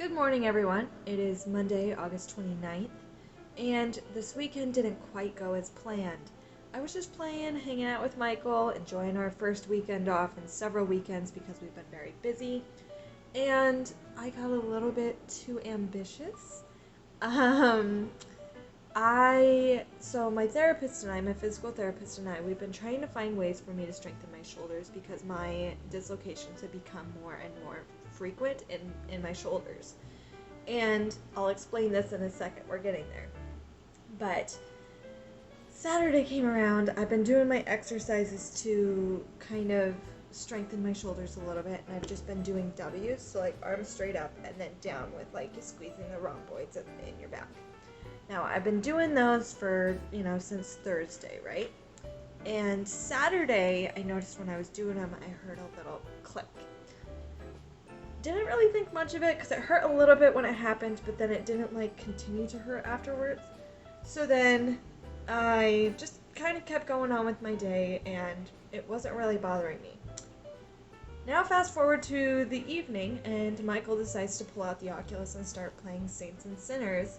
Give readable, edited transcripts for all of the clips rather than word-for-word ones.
Good morning, everyone. It is Monday, August 29th, and this weekend didn't quite go as planned. I was just playing, hanging out with Michael, enjoying our first weekend off in several weekends because we've been very busy, and I got a little bit too ambitious. Um, my therapist and I, my physical therapist and I, we've been trying to find ways for me to strengthen my shoulders because my dislocations have become more and more frequent in my shoulders. And I'll explain this in a second. We're getting there. But Saturday came around. I've been doing my exercises to kind of strengthen my shoulders a little bit, and I've just been doing W's, so like arms straight up and then down with like squeezing the rhomboids in your back. Now, I've been doing those for, since Thursday, right? And Saturday, I noticed when I was doing them, I heard a little click. Didn't really think much of it because it hurt a little bit when it happened, but then it didn't continue to hurt afterwards. So then I just kind of kept going on with my day, and it wasn't really bothering me. Now fast forward to the evening, and Michael decides to pull out the Oculus and start playing Saints and Sinners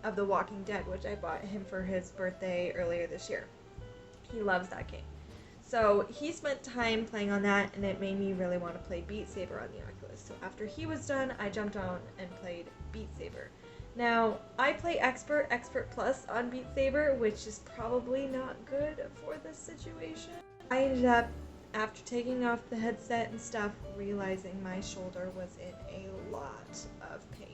of The Walking Dead, which I bought him for his birthday earlier this year. He loves that game. So he spent time playing on that, and it made me really want to play Beat Saber on the Oculus. So after he was done, I jumped on and played Beat Saber. Now, I play Expert Plus on Beat Saber, which is probably not good for this situation. I ended up, after taking off the headset and stuff, realizing my shoulder was in a lot of pain.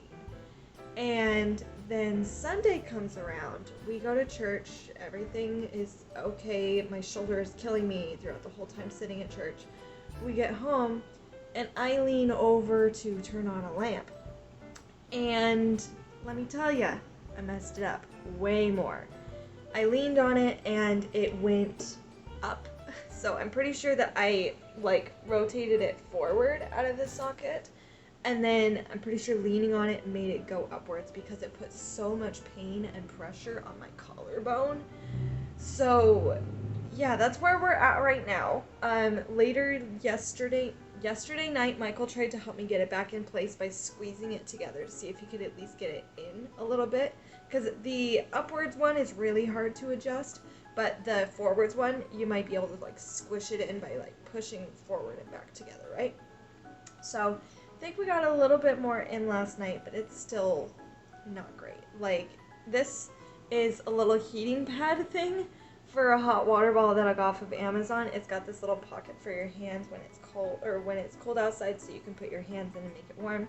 And then Sunday comes around, we go to church, everything is okay, my shoulder is killing me throughout the whole time sitting at church. We get home, and I lean over to turn on a lamp. And let me tell ya, I messed it up way more. I leaned on it and it went up. So I'm pretty sure that I rotated it forward out of the socket. And then I'm pretty sure leaning on it made it go upwards because it put so much pain and pressure on my collarbone. So yeah, that's where we're at right now. Later yesterday night, Michael tried to help me get it back in place by squeezing it together to see if he could at least get it in a little bit. Because the upwards one is really hard to adjust, but the forwards one, you might be able to squish it in by pushing forward and back together, right? So I think we got a little bit more in last night, but it's still not great. This is a little heating pad thing for a hot water ball that I got off of Amazon. It's got this little pocket for your hands when it's cold, or when it's cold outside, so you can put your hands in and make it warm.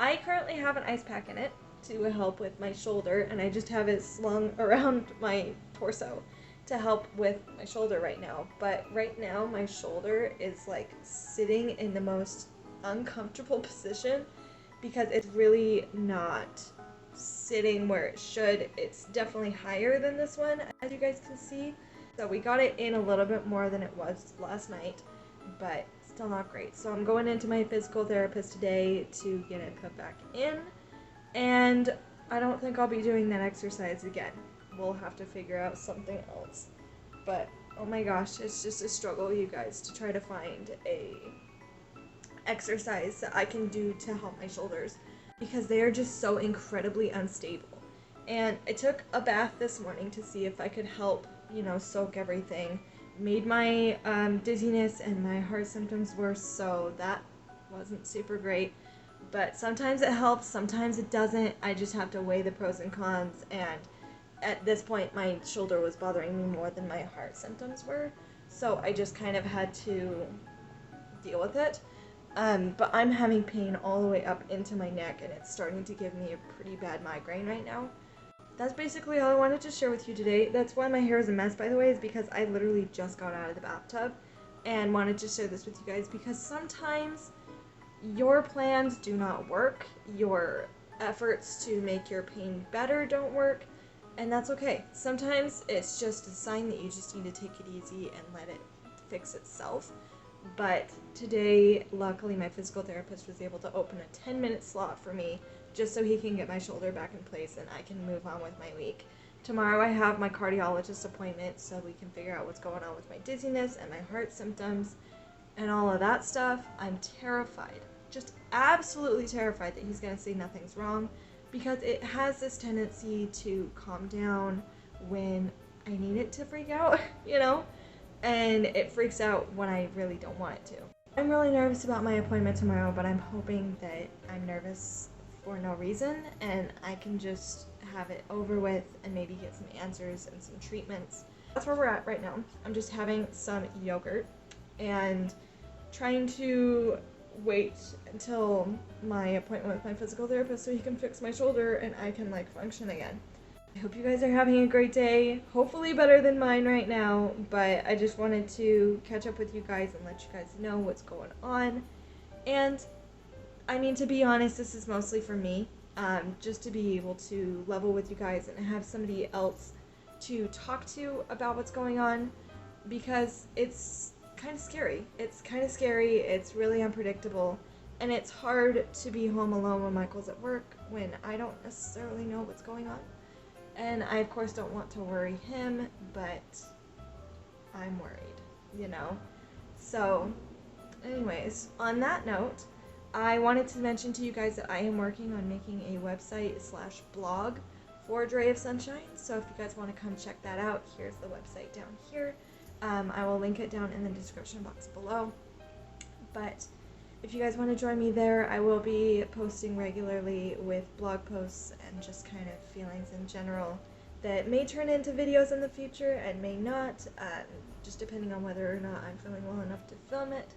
I currently have an ice pack in it to help with my shoulder, and I just have it slung around my torso to help with my shoulder right now. But right now, my shoulder is sitting in the most uncomfortable position because it's really not sitting where it should. It's definitely higher than this one, as you guys can see. So we got it in a little bit more than it was last night, but still not great. So I'm going into my physical therapist today to get it put back in, and I don't think I'll be doing that exercise again. We'll have to figure out something else. But oh my gosh, it's just a struggle, you guys, to try to find a exercise that I can do to help my shoulders because they are just so incredibly unstable. And I took a bath this morning to see if I could help, soak everything. Made my dizziness and my heart symptoms worse, so that wasn't super great. But sometimes it helps, sometimes it doesn't. I just have to weigh the pros and cons, and at this point my shoulder was bothering me more than my heart symptoms were, so I just kind of had to deal with it. But I'm having pain all the way up into my neck, and it's starting to give me a pretty bad migraine right now. That's basically all I wanted to share with you today. That's why my hair is a mess, by the way, is because I literally just got out of the bathtub and wanted to share this with you guys because sometimes your plans do not work, your efforts to make your pain better don't work, and that's okay. Sometimes it's just a sign that you just need to take it easy and let it fix itself. But today, luckily, my physical therapist was able to open a 10-minute slot for me just so he can get my shoulder back in place and I can move on with my week. Tomorrow I have my cardiologist appointment so we can figure out what's going on with my dizziness and my heart symptoms and all of that stuff. I'm terrified, just absolutely terrified that he's going to say nothing's wrong, because it has this tendency to calm down when I need it to freak out, you know? And it freaks out when I really don't want it to. I'm really nervous about my appointment tomorrow, but I'm hoping that I'm nervous for no reason and I can just have it over with and maybe get some answers and some treatments. That's where we're at right now. I'm just having some yogurt and trying to wait until my appointment with my physical therapist so he can fix my shoulder and I can like function again. I hope you guys are having a great day. Hopefully better than mine right now, but I just wanted to catch up with you guys and let you guys know what's going on. And I mean, to be honest, this is mostly for me, just to be able to level with you guys and have somebody else to talk to about what's going on, because it's kind of scary. It's really unpredictable, and it's hard to be home alone when Michael's at work when I don't necessarily know what's going on. And I, of course, don't want to worry him, but I'm worried, you know? So, anyways, on that note, I wanted to mention to you guys that I am working on making a website/blog for Dray of Sunshine. So if you guys want to come check that out, here's the website down here. I will link it down in the description box below. But if you guys want to join me there, I will be posting regularly with blog posts and just kind of feelings in general that may turn into videos in the future and may not, just depending on whether or not I'm feeling well enough to film it.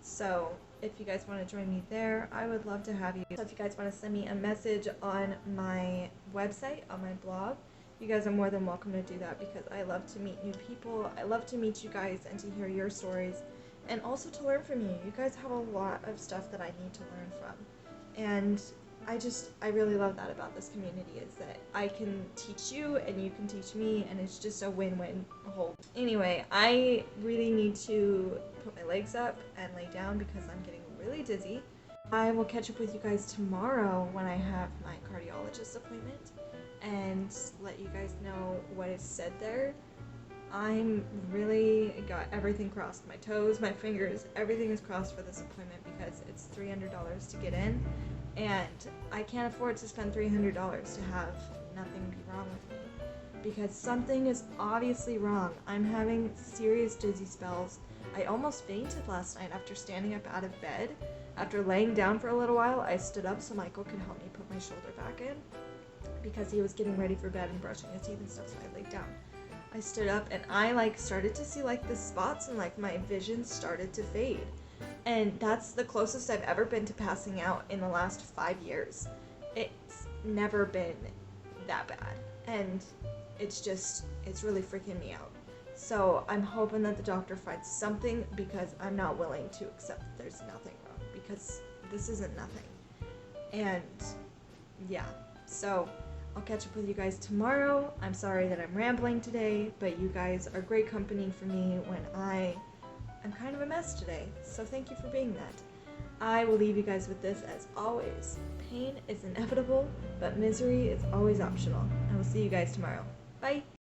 So if you guys want to join me there, I would love to have you. So if you guys want to send me a message on my website, on my blog, you guys are more than welcome to do that, because I love to meet new people. I love to meet you guys and to hear your stories, and also to learn from you. You guys have a lot of stuff that I need to learn from. And I really love that about this community, is that I can teach you and you can teach me, and it's just a win-win whole. Anyway, I really need to put my legs up and lay down because I'm getting really dizzy. I will catch up with you guys tomorrow when I have my cardiologist appointment and let you guys know what is said there. I'm really got everything crossed. My toes, my fingers, everything is crossed for this appointment because it's $300 to get in, and I can't afford to spend $300 to have nothing be wrong with me, because something is obviously wrong. I'm having serious dizzy spells. I almost fainted last night after standing up out of bed. After laying down for a little while, I stood up so Michael could help me put my shoulder back in, because he was getting ready for bed and brushing his teeth and stuff, so I laid down. I stood up and I started to see the spots, and my vision started to fade. And that's the closest I've ever been to passing out in the last 5 years. It's never been that bad. And it's really freaking me out. So I'm hoping that the doctor finds something, because I'm not willing to accept that there's nothing wrong, because this isn't nothing. And yeah, so I'll catch up with you guys tomorrow. I'm sorry that I'm rambling today, but you guys are great company for me when I'm kind of a mess today. So thank you for being that. I will leave you guys with this as always. Pain is inevitable, but misery is always optional. I will see you guys tomorrow. Bye!